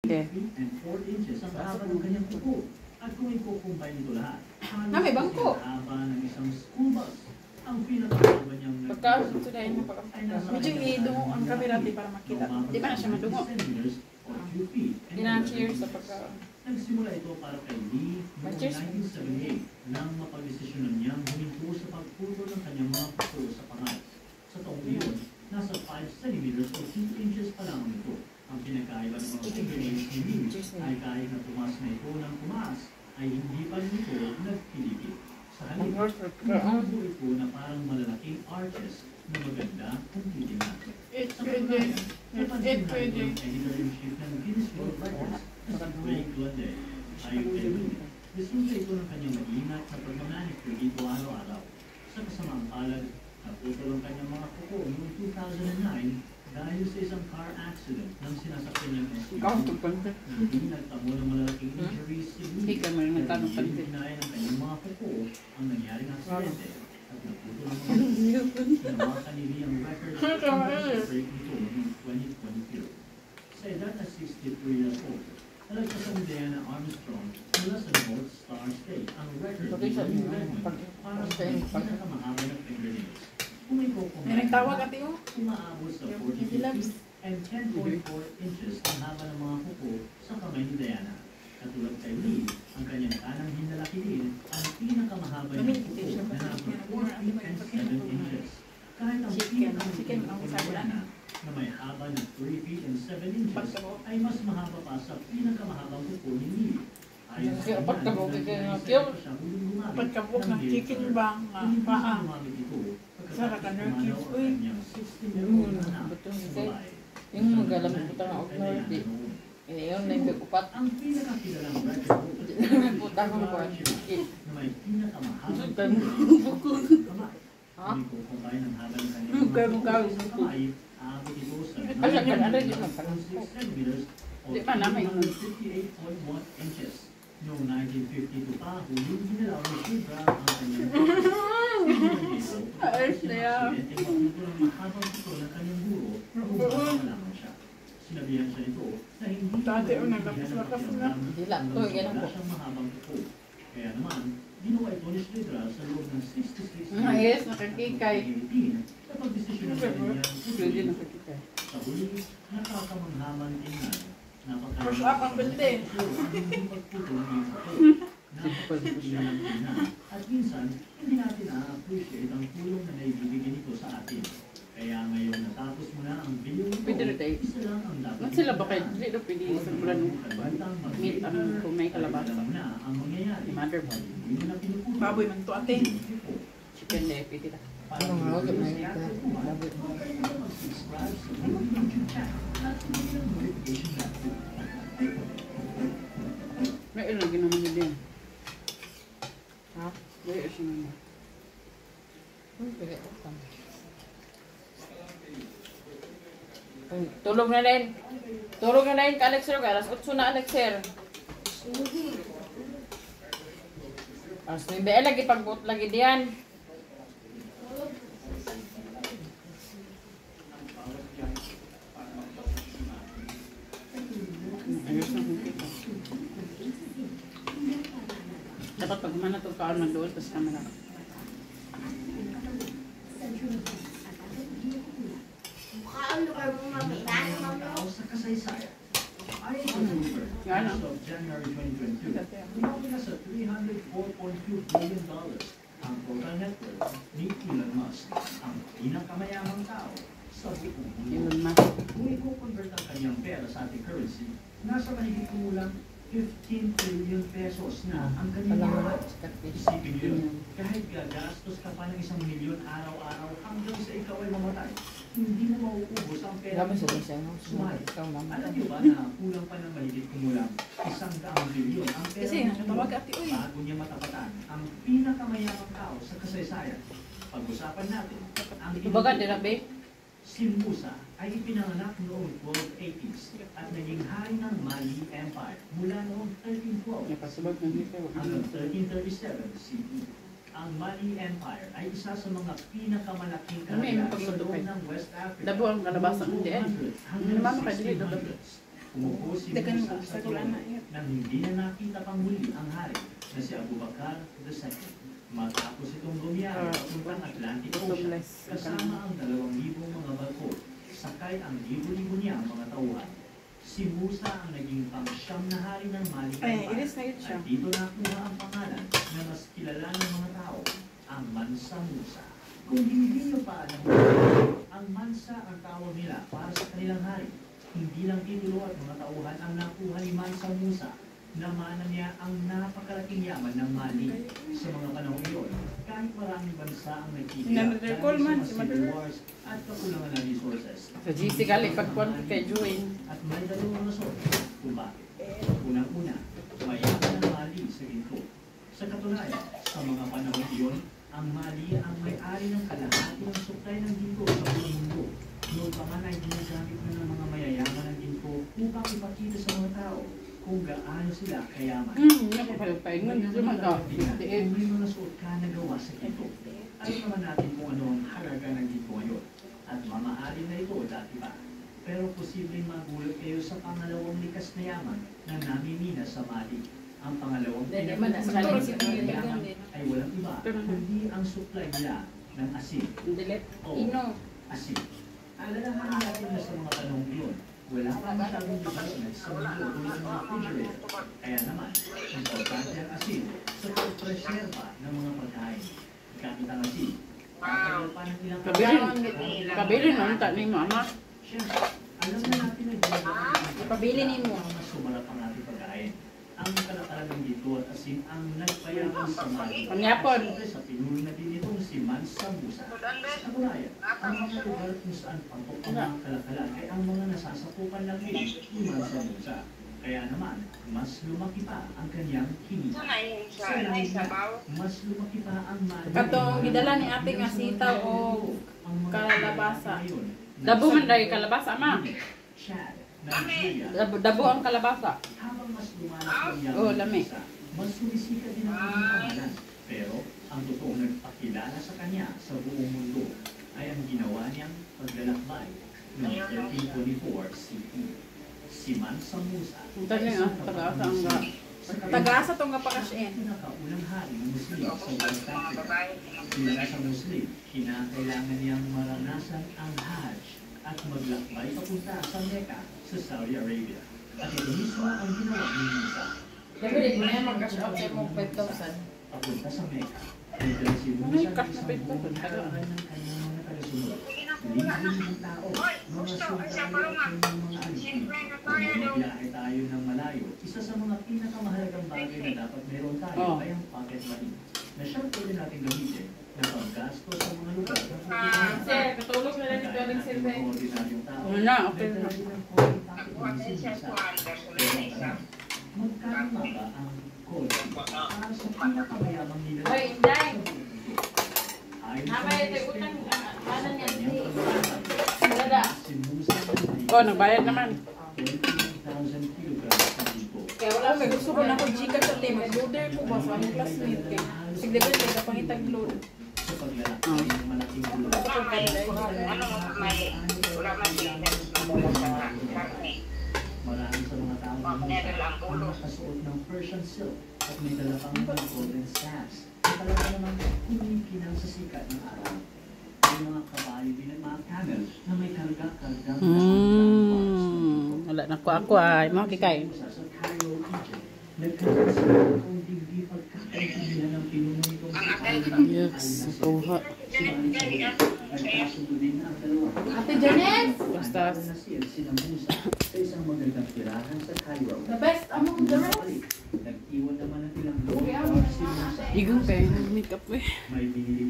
and 4 inches ang haba ng kanyang kuko. At kung i-combine nito lahat, na may bangko. haba ng isang school bus. Ang pinakahaba niyang Pagkaon ito dahil medyo idungo ang camera para makita. Di ba na siya madungo? Ina-cheers sa pagkaon. Nagsimula ito para kay Lee noong 1978 nang mapag-desisyonan niyang huminto sa pagputol ng kanyang mga kuko sa pangat. Sa taong iyon, nasa 5 centimeters o 2 inches pa lang ito. Ang pinagkaiba ng mga fingernails ni Lee ay kahit na tumaas na ito ng tumaas, ay hindi pa rin ito nagpilipit. Sa halip, nabuo ito na parang malalaking arches na maganda kung titignan. Sa pagkain, napansin na ito ang editor-in-chief ng Guinness World Records na si Craig Gladey. Ayon kay Lee, resulta ito ng kanyang mag-ingat na pagmamanicure dito araw-araw. Sa kasamaang palad, naputol ang kanyang mga kuko noong 2009 dahil sa isang car accident nang sinasakyan niyang SUV. Hindi nagtamo ng malalaking injuries si Lee. Hindi kinaya ng kanyang mga kuko ang nangyaring aksidente at naputol ang mga kuko. Hinawakan ni Lee ang record sa break nito noong 2022. Sa edad na 63 years old, nalagpasan ni Diana Armstrong mula sa North Star State ang record ni Lee Redmond para sa pinakamahaba ng fingernails. May nagtawag ate o? Umaabot sa 40 feet and 10.4 inches ang haba ng mga kuko sa kamay ni Diana. Katulad kay Lee, ang kanyang kanang hinlalaki din ang pinakamahaba ng kuko na nasa 4 feet and 7 inches. Kahit ang pinakamahaba ni Diana na may haba ng 3 feet and 7 inches ay mas mahaba pa sa pinakamahabang kuko ni Lee. Ayon sa pagkabok ng chicken bang paa. Sarap ka nerkids, uy. Yung magalang putang ako nerdy. Yun na yung upat. Ang pinakakilalang record May putang ako ba? na may pinakamahabang Bukod. kamay. Ha? Hindi ko kumain ang haba ng kanyang isang kamay, aabot ito sa 9.6 centimeters o Di ba naman yung 58.1 inches. Noong 1952 pa, huling ginalaw ni Shibra ang kanyang Ayos na yan. mahabang ito ng kanyang guro kung bakit malaman siya. Sinabihan siya nito na hindi Dati o naglakas-lakas na. Dila, to, ganun po. wala siyang mahabang kuko. Kaya naman, ginawa ito ni Shibra sa loob ng 66 Yes, nakakikay. sa pagdesisyon ng kanyang Pwede nakakikay. sa huli, nakakamanghaman tingnan. Push up ang binte. At minsan, hindi natin na-appreciate ang tulong na naibibigay nito sa atin. Kaya ngayon natapos mo na ang video nito, Pwede rin tayo. isa lang ang dapat. Ba't sila ba kayo? Hindi na pwede sa bulan meat ang kung may kalabasa. Alam mo na ang mangyayari. Mother mo. Hindi mo na pinuputol. Baboy man to ate. Chicken na pwede na. Ano nga, huwag na yun. Mag-subscribe sa YouTube channel at hindi ang notification bell. May ilang ginaman nyo din. Ha? May ilang naman. Tulog na rin. Tulog na rin ka Alexer. Alas 8 na Alexer. Alas 9 lagi pagbuot lagi diyan. Ayos na kung kita. Dapat pag mana itong kaon na doon, tapos kamera. Mukhaan lugar mo mamilan, mamilan. Sa kasaysayan, ay as of January 2022, umabot na sa $304.2 billion ang total net worth ni Elon Musk, ang pinakamayamang tao sa buong mundo. Elon Musk. Kung i-convert ang kanyang pera sa ating currency, nasa mahigit kumulang 15 trillion pesos na ang kanyang lahat. Isipin niyo yun, kahit gagastos ka pa ng 1 milyon araw-araw hanggang sa ikaw ay mamatay, hindi mo mauubos ang pera mo. Sumalit. Alam niyo ba na kulang pa ng mahigit kumulang 100 bilyon ang pera Kasi natawag ate uy. bago niya matapatan ang pinakamayamang tao sa kasaysayan? Pag-usapan natin ang Ibaga din na, babe. Si Musa ay ipinanganak noong 1280s at naging hari ng Mali Empire mula noong 1312 Napasabag ng dito. hanggang 1337 CE. Ang Mali Empire ay isa sa mga pinakamalaking Ano yung karga sa pagluto loob kay? ng West Africa. Dabo ang kalabasa, hindi eh. 200 hanggang Naman mo kayo dito, 1600s. Umupo si Dagan Musa mo, sa sa kulaan na trono yan. nang hindi na nakita pang muli ang hari na si Abu Bakar II. Matapos itong bumiyaya papuntang Atlantic Ocean kasama ang 2,000 mga barko, sakay ang libo-libo niyang mga tauhan. Si Musa ang naging pang-siyam na hari ng Mali. Ay, iris na yun siya. At dito nakuha ang pangalan na mas kilala ng mga tao, ang Mansa Musa. Kung hindi nyo pa alam, ang Mansa ang tawag nila para sa kanilang hari. Hindi lang titulo at mga tauhan ang nakuha ni Mansa Musa. Namana niya ang napakalaking yaman ng Mali sa mga panahon iyon. Kahit maraming bansa ang nagtitiyak Nag-recall man si civil Mother. wars at kakulangan ng resources. Sa GC gali pagkuhan kay Join. At may dalawang rason kung bakit. Unang-una, mayaman ang Mali sa ginto. Sa katunayan, sa mga panahon iyon, ang Mali ang may-ari ng kalahati ng supply ng ginto sa buong mundo. Noon pa man ay ginagamit na ng mga mayayaman ng ginto upang ipakita sa mga tao kung gaano sila kayaman. Napapaingon. Naman ka. Kung may mga suot ka na gawa sa ginto, alam naman natin kung ano ang halaga ng ginto ngayon. At mamahali na ito dati pa. Pero posibleng magulat kayo sa pangalawang likas na yaman na namimina sa Mali. Ang pangalawang Siguro si Kuya yaman Dagan din. ay walang iba, kundi ang supply nila ng asin. O asin. Alalahanin natin na sa mga panahon iyon, wala pa masyadong development sa mundo tulad ng refrigerator. Kaya naman, importante ang asin sa pagpreserba ng mga pagkain. Gamit ang asin, tatagal pa ng ilang Kabili nun ta ni mama. Siyempre, alam na natin na ginagawa Pabili ni mo. mas sumarap ang ating pagkain. Ang kalakaran ng ginto at asin ang nagpayaman sa Mali. Panyapon. Siyempre, sa pinuno na din itong si Mansa Musa. Sa katunayan, ang mga lugar kung saan patok ang mga kalakalan ay ang mga nasasakupan lang din ni Mansa Musa. Kaya naman, mas lumaki pa ang kanyang kinita. Mas lumaki pa ang Mali. Katong gidala ni ate nga sitaw o kalabasa. Dabo man dahil kalabasa, ma. Chad, Nigeria. Dabo ang kalabasa. Habang mas lumalas ang yaman Oh, ng lami. isa, mas sumisikat din ang kanyang pangalan. Pero ang totoong nagpakilala sa kanya sa buong mundo ay ang ginawa niyang paglalakbay noong 1324 CE. Si Mansa Musa. Punta niya, taga-asa ang ga. Taga-asa tong kapakasyen. Pinakaunang hari ng Muslim sa West Africa. Simula sa Muslim, kinakailangan niyang maranasan ang Hajj at maglakbay papunta sa Mecca sa Saudi Arabia. At ito mismo ang ginawa ni Musa. Dapat mo na yung mag-cash out sa mong 5,000. Papunta sa Mecca. Nagdala si Musa Ay, ng cash na isang 5,000. buong katawan ng kanyang mga tagasunod. Libo-libong tao, mga sundalo at mga alipin. Kung biyahe tayo ng malayo, isa sa mga pinakamahalagang bagay na dapat meron tayo ay ang pocket money na siyang pwede natin gamitin na panggasto sa mga lugar na pupuntahan. Sir, katulog na lang ito ng Mga survey. ordinaryong tao. Wala, okay na. Nagdala din ng konting pocket money si Musa. Pero ang tanong, magkano nga ba ang kotse para sa pinakamayamang nila? Hoy, Inday! Ayon sa Namay, mga ito, utang, estimo, ano niya, kanyang si- paglalakbay, Dada. si Musa ay Oh, nagbayad naman. 21,000 kilograms ng ginto. Kaya wala may gusto ko na ako Gcash sa tema. Loader ko ba sa aming classmate kay sige ba kay kapangitag load. Sa paglalakbay ng malaking tulog. Marami sa mga tao ang nakasuot ng Persian silk at may dala pang mga golden staffs. Talaga naman kumikinang sa sikat ng araw. May mga kabayo din at mga camel na may karga-kargang Wala na ko ako ay mo kikay. sa Cairo, Egypt. Nagkaroon sila ng hindi pagkakaintindihan ng pinuno nitong si Ali Yes, kuha. Nagkasundo din ang dalawa. Ate Janes! Basta Sina Musa sa isang magandang tirahan sa Cairo. The best among the rest. Nag-iwan naman ng ilang loob Uy, si Musa. igang kay makeup eh. May binili